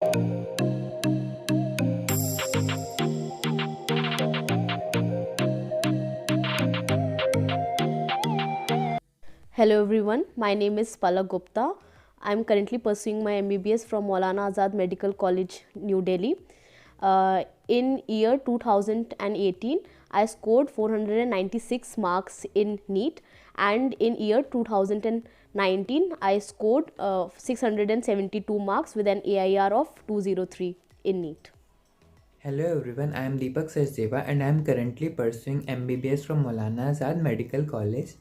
Hello everyone, my name is Palak Gupta. I am currently pursuing my MBBS from Maulana Azad Medical College, New Delhi. In year 2018, I scored 496 marks in NEET, and in year 2019, I scored 672 marks with an AIR of 203 in NEET. Hello everyone, I am Deepak Sachdeva and I am currently pursuing MBBS from Maulana Azad Medical College.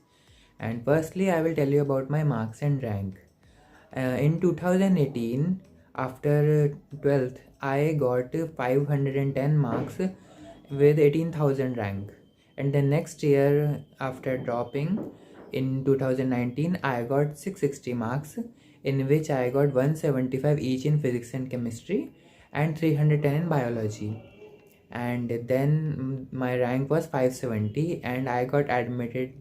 And firstly, I will tell you about my marks and rank. In 2018, after 12th, I got 510 marks with 18,000 rank. And the next year, after dropping in 2019, I got 660 marks, in which I got 175 each in physics and chemistry and 310 in biology. And then my rank was 570 and I got admitted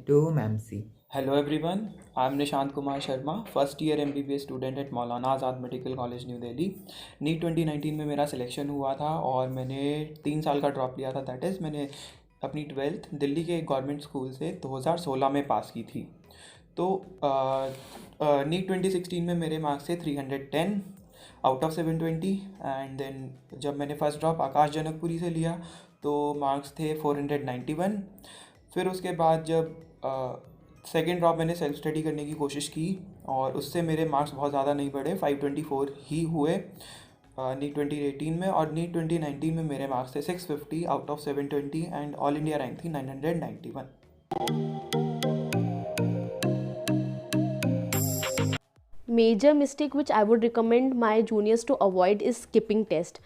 to MAMC. Hello everyone, I am Nishant Kumar Sharma, first year MBBS student at Maulana Azad medical college new Delhi. NEET 2019 में मेरा selection हुआ था और मैंने 3 साल का drop लिया था। दैट इज़ मैंने अपनी 12th दिल्ली के एक गवर्नमेंट स्कूल से 2016 में पास की थी। तो नीट 2016 में मेरे मार्क्स थे 310 आउट ऑफ 720। एंड देन जब मैंने फर्स्ट ड्रॉप आकाश जनकपुरी से लिया तो मार्क्स थे 491। फिर उसके बाद जब सेकेंड ड्रॉप मैंने सेल्फ स्टडी करने की कोशिश की और उससे मेरे मार्क्स बहुत ज़्यादा नहीं बढ़े, 524 ही हुए नीट 2018 में। और नीट 2019 में मेरे मार्क्स थे 650 out of 720 and all India rank थी 991। Major mistake which I would recommend my juniors to avoid is skipping test.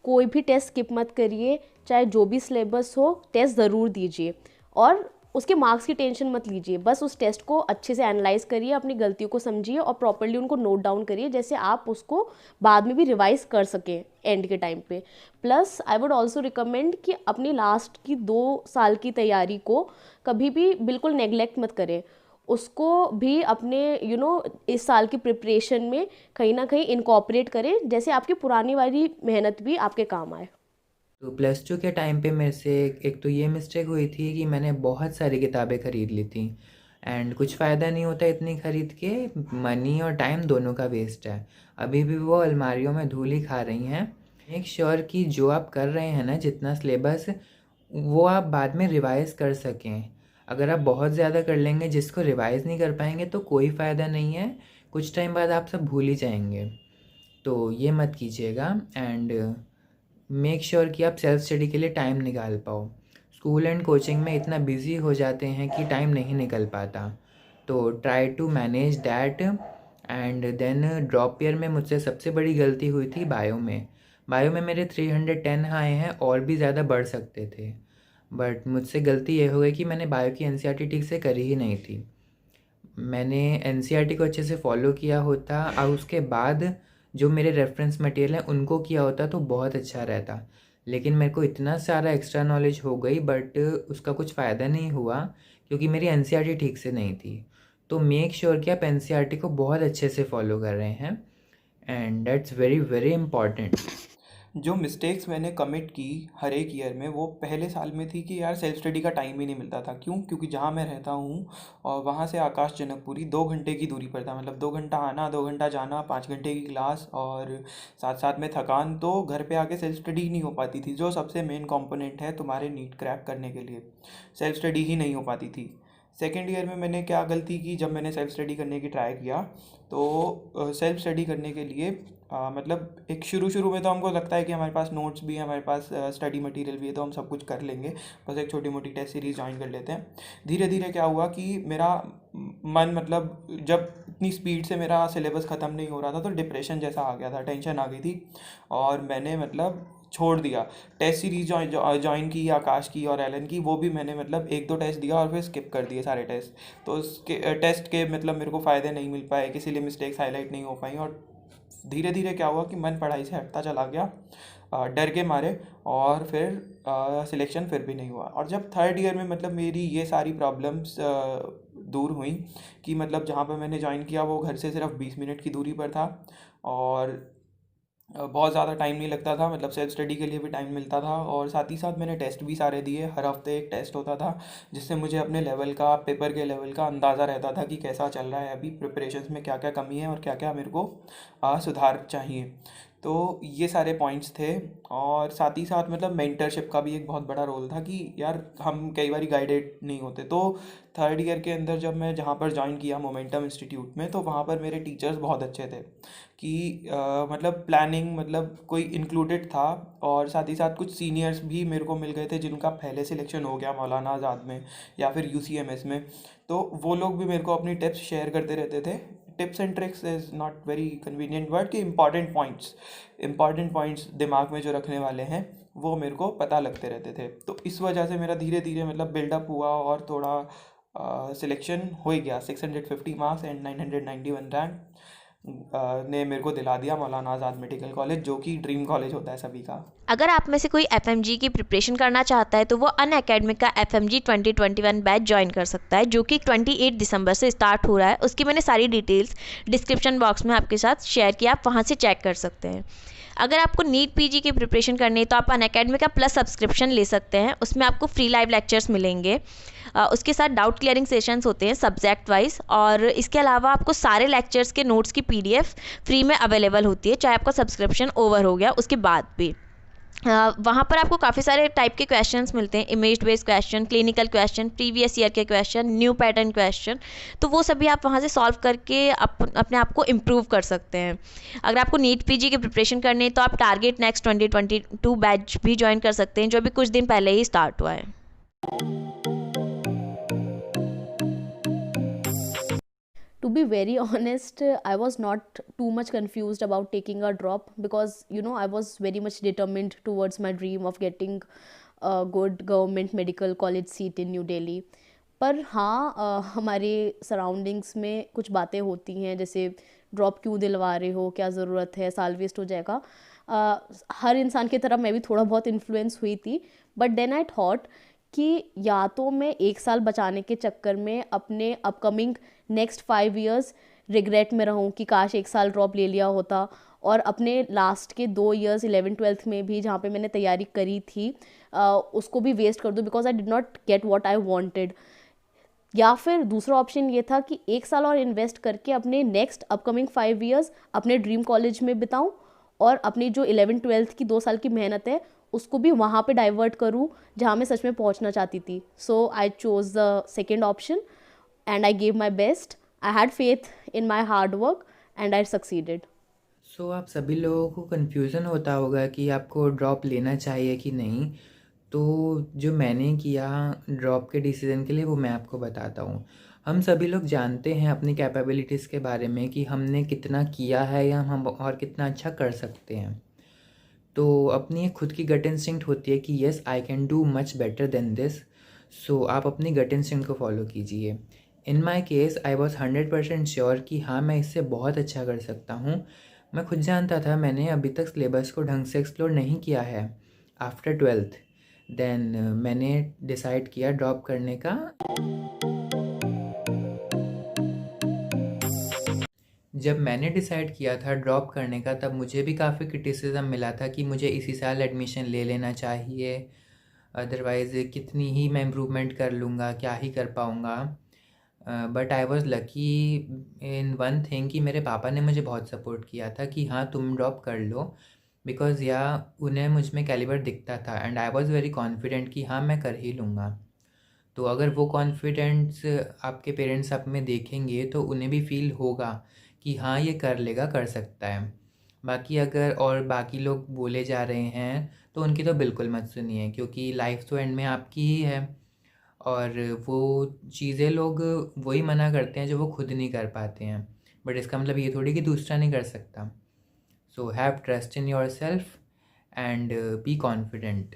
कोई भी टेस्ट स्किप मत करिए, चाहे जो भी सिलेबस हो टेस्ट ज़रूर दीजिए और उसके मार्क्स की टेंशन मत लीजिए। बस उस टेस्ट को अच्छे से एनालाइज करिए, अपनी गलतियों को समझिए और प्रॉपर्ली उनको नोट डाउन करिए, जैसे आप उसको बाद में भी रिवाइज कर सकें एंड के टाइम पे। Plus I would also recommend कि अपनी लास्ट की 2 साल की तैयारी को कभी भी बिल्कुल नेगलेक्ट मत करें, उसको भी अपने इस साल की प्रिपरेशन में कहीं ना कहीं इनकॉर्पोरेट करें, जैसे आपकी पुरानी वाली मेहनत भी आपके काम आए। तो +2 के टाइम पे मेरे से एक तो ये मिस्टेक हुई थी कि मैंने बहुत सारी किताबें ख़रीद ली थी एंड कुछ फ़ायदा नहीं होता इतनी ख़रीद के, मनी और टाइम दोनों का वेस्ट है। अभी भी वो अलमारियों में धूल ही खा रही हैं। मेक श्योर कि जो आप कर रहे हैं ना, जितना सिलेबस, वो आप बाद में रिवाइज़ कर सकें। अगर आप बहुत ज़्यादा कर लेंगे जिसको रिवाइज़ नहीं कर पाएंगे तो कोई फ़ायदा नहीं है, कुछ टाइम बाद आप सब भूल ही जाएंगे। तो ये मत कीजिएगा एंड मेक श्योर कि आप सेल्फ स्टडी के लिए टाइम निकाल पाओ। स्कूल एंड कोचिंग में इतना बिजी हो जाते हैं कि टाइम नहीं निकल पाता, तो try to manage that. And then drop year में मुझसे सबसे बड़ी गलती हुई थी बायो में मेरे 310 आए हैं, और भी ज़्यादा बढ़ सकते थे, बट मुझसे गलती ये हो गई कि मैंने बायो की एनसीईआरटी ठीक से करी ही नहीं थी। मैंने एनसीईआरटी को अच्छे से फॉलो किया होता और उसके बाद जो मेरे रेफरेंस मटेरियल हैं उनको किया होता तो बहुत अच्छा रहता, लेकिन मेरे को इतना सारा एक्स्ट्रा नॉलेज हो गई बट उसका कुछ फ़ायदा नहीं हुआ क्योंकि मेरी एनसीईआरटी ठीक से नहीं थी। तो मेक श्योर कि आप एनसीईआरटी को बहुत अच्छे से फॉलो कर रहे हैं and that's very very important. जो मिस्टेक्स मैंने कमिट की हर एक ईयर में वो पहले साल में थी कि यार सेल्फ स्टडी का टाइम ही नहीं मिलता था। क्यों? क्योंकि जहाँ मैं रहता हूँ और वहाँ से आकाश जनकपुरी 2 घंटे की दूरी पर था। मतलब 2 घंटा आना, 2 घंटा जाना, 5 घंटे की क्लास और साथ साथ में थकान। तो घर पे आके सेल्फ स्टडी ही नहीं हो पाती थी, जो सबसे मेन कंपोनेंट है तुम्हारे नीट क्रैक करने के लिए। सेल्फ स्टडी ही नहीं हो पाती थी। सेकेंड ईयर में मैंने क्या गलती की, जब मैंने सेल्फ स्टडी करने की ट्राई किया तो सेल्फ स्टडी करने के लिए मतलब एक शुरू में तो हमको लगता है कि हमारे पास नोट्स भी है, हमारे पास स्टडी मटेरियल भी है, तो हम सब कुछ कर लेंगे, बस एक छोटी मोटी टेस्ट सीरीज़ ज्वाइन कर लेते हैं। धीरे धीरे क्या हुआ कि मेरा मन, मतलब जब इतनी स्पीड से मेरा सिलेबस ख़त्म नहीं हो रहा था तो डिप्रेशन जैसा आ गया था, टेंशन आ गई थी और मैंने मतलब छोड़ दिया। टेस्ट सीरीज ज्वाइन की आकाश की और एलन की, वो भी मैंने मतलब 1-2 टेस्ट दिया और फिर स्किप कर दिए सारे टेस्ट। तो उसके टेस्ट के मतलब मेरे को फ़ायदे नहीं मिल पाए, इसीलिए मिस्टेक्स हाईलाइट नहीं हो पाई और धीरे धीरे क्या हुआ कि मन पढ़ाई से हटता चला गया डर के मारे, और फिर सिलेक्शन फिर भी नहीं हुआ। और जब थर्ड ईयर में मतलब मेरी ये सारी प्रॉब्लम्स दूर हुई कि मतलब जहाँ पर मैंने ज्वाइन किया वो घर से सिर्फ 20 मिनट की दूरी पर था और बहुत ज़्यादा टाइम नहीं लगता था, मतलब सेल्फ स्टडी के लिए भी टाइम मिलता था, और साथ ही साथ मैंने टेस्ट भी सारे दिए। हर हफ्ते एक टेस्ट होता था, जिससे मुझे अपने लेवल का, पेपर के लेवल का अंदाज़ा रहता था कि कैसा चल रहा है अभी, प्रिपरेशंस में क्या क्या कमी है और क्या क्या मेरे को सुधार चाहिए। तो ये सारे पॉइंट्स थे। और साथ ही साथ मतलब मेंटरशिप का भी एक बहुत बड़ा रोल था कि यार हम कई बार गाइडेड नहीं होते। तो थर्ड ईयर के अंदर जब मैं जहाँ पर ज्वाइन किया मोमेंटम इंस्टीट्यूट में, तो वहाँ पर मेरे टीचर्स बहुत अच्छे थे कि मतलब प्लानिंग, मतलब कोई इंक्लूडेड था। और साथ ही साथ कुछ सीनियर्स भी मेरे को मिल गए थे जिनका पहले सिलेक्शन हो गया मौलाना आज़ाद में या फिर यूसीएमएस में। तो वो लोग भी मेरे को अपनी टिप्स शेयर करते रहते थे। Tips and tricks is not very convenient word, कि इंपॉर्टेंट पॉइंट्स दिमाग में जो रखने वाले हैं वो मेरे को पता लगते रहते थे। तो इस वजह से मेरा धीरे धीरे मतलब बिल्डअप हुआ, और थोड़ा सिलेक्शन हो ही गया। 650 मार्क्स एंड 991 रैंक ने मेरे को दिला दिया मौलाना आज़ाद मेडिकल कॉलेज, जो कि ड्रीम कॉलेज होता है सभी का। अगर आप में से कोई एफएमजी की प्रिपरेशन करना चाहता है तो वो अनअकैडमिक का एफएमजी 2021 बैच ज्वाइन कर सकता है, जो कि 28 दिसंबर से स्टार्ट हो रहा है। उसकी मैंने सारी डिटेल्स डिस्क्रिप्शन बॉक्स में आपके साथ शेयर किया, आप वहाँ से चेक कर सकते हैं। अगर आपको नीट पीजी की प्रिपरेशन करनी है तो आप अनअकैडमी का प्लस सब्सक्रिप्शन ले सकते हैं। उसमें आपको फ्री लाइव लेक्चर्स मिलेंगे, उसके साथ डाउट क्लियरिंग सेशंस होते हैं सब्जेक्ट वाइज, और इसके अलावा आपको सारे लेक्चर्स के नोट्स की पीडीएफ फ्री में अवेलेबल होती है, चाहे आपका सब्सक्रिप्शन ओवर हो गया उसके बाद भी। वहाँ पर आपको काफ़ी सारे टाइप के क्वेश्चंस मिलते हैं, image based question, clinical question, previous year के क्वेश्चन, न्यू पैटर्न क्वेश्चन। तो वो सभी आप वहाँ से सॉल्व करके अपने आप को इम्प्रूव कर सकते हैं। अगर आपको नीट पीजी की प्रिपरेशन करनी है तो आप टारगेट नेक्स्ट 2022 बैच भी ज्वाइन कर सकते हैं, जो अभी कुछ दिन पहले ही स्टार्ट हुआ है। To be very honest, I was not too much confused about taking a drop, because I was very much determined towards my dream of getting a good government medical college seat in New Delhi. पर हाँ, हमारे surroundings में कुछ बातें होती हैं, जैसे drop क्यों दिलवा रहे हो, क्या ज़रूरत है, साल वेस्ट हो जाएगा। हर इंसान की तरह मैं भी थोड़ा बहुत इन्फ्लुएंस हुई थी, बट देन आई थॉट कि या तो मैं एक साल बचाने के चक्कर में अपने अपकमिंग नेक्स्ट 5 इयर्स रिग्रेट में रहूँ कि काश एक साल ड्रॉप ले लिया होता, और अपने लास्ट के 2 इयर्स 11th-12th में भी जहाँ पे मैंने तैयारी करी थी उसको भी वेस्ट कर दूँ, because I did not get what I wanted. या फिर दूसरा ऑप्शन ये था कि एक साल और इन्वेस्ट करके अपने नेक्स्ट अपकमिंग 5 इयर्स अपने ड्रीम कॉलेज में बिताऊं, और अपनी जो 11th-12th की 2 साल की मेहनत है उसको भी वहाँ पे डाइवर्ट करूँ जहाँ मैं सच में पहुँचना चाहती थी। So I chose the second option and I gave my best. I had faith in my hard work and I succeeded. सो आप सभी लोगों को कन्फ्यूज़न होता होगा कि आपको ड्रॉप लेना चाहिए कि नहीं। तो जो मैंने किया ड्रॉप के डिसीज़न के लिए वो मैं आपको बताता हूँ। हम सभी लोग जानते हैं अपनी कैपेबिलिटीज़ के बारे में कि हमने कितना किया है या हम और कितना अच्छा कर सकते हैं। तो अपनी एक खुद की गट इंस्टिंक्ट होती है कि yes I can do much better than this. So आप अपनी गट इंस्टिंक्ट को फॉलो कीजिए। In my case I was 100% sure कि हाँ मैं इससे बहुत अच्छा कर सकता हूँ। मैं खुद जानता था, मैंने अभी तक सिलेबस को ढंग से एक्सप्लोर नहीं किया है आफ्टर 12th। देन मैंने डिसाइड किया ड्रॉप करने का। जब मैंने डिसाइड किया था ड्रॉप करने का, तब मुझे भी काफ़ी क्रिटिसिज्म मिला था कि मुझे इसी साल एडमिशन ले लेना चाहिए, अदरवाइज़ कितनी ही मैं इम्प्रूवमेंट कर लूँगा, क्या ही कर पाऊँगा। But I was lucky in one thing कि मेरे पापा ने मुझे बहुत सपोर्ट किया था कि हाँ तुम ड्रॉप कर लो, बिकॉज़ या उन्हें मुझ में कैलिबर दिखता था and I was very confident कि हाँ मैं कर ही लूँगा। तो अगर वो कॉन्फिडेंस आपके पेरेंट्स आप में देखेंगे तो उन्हें भी फील होगा कि हाँ ये कर लेगा, कर सकता है। बाकी अगर और बाकी लोग बोले जा रहे हैं तो उनकी तो बिल्कुल मत सुनिए, क्योंकि लाइफ तो एंड में आपकी ही है, और वो चीज़ें लोग वही मना करते हैं जो वो खुद नहीं कर पाते हैं। बट इसका मतलब ये थोड़ी कि दूसरा नहीं कर सकता। So have trust in your self and be confident.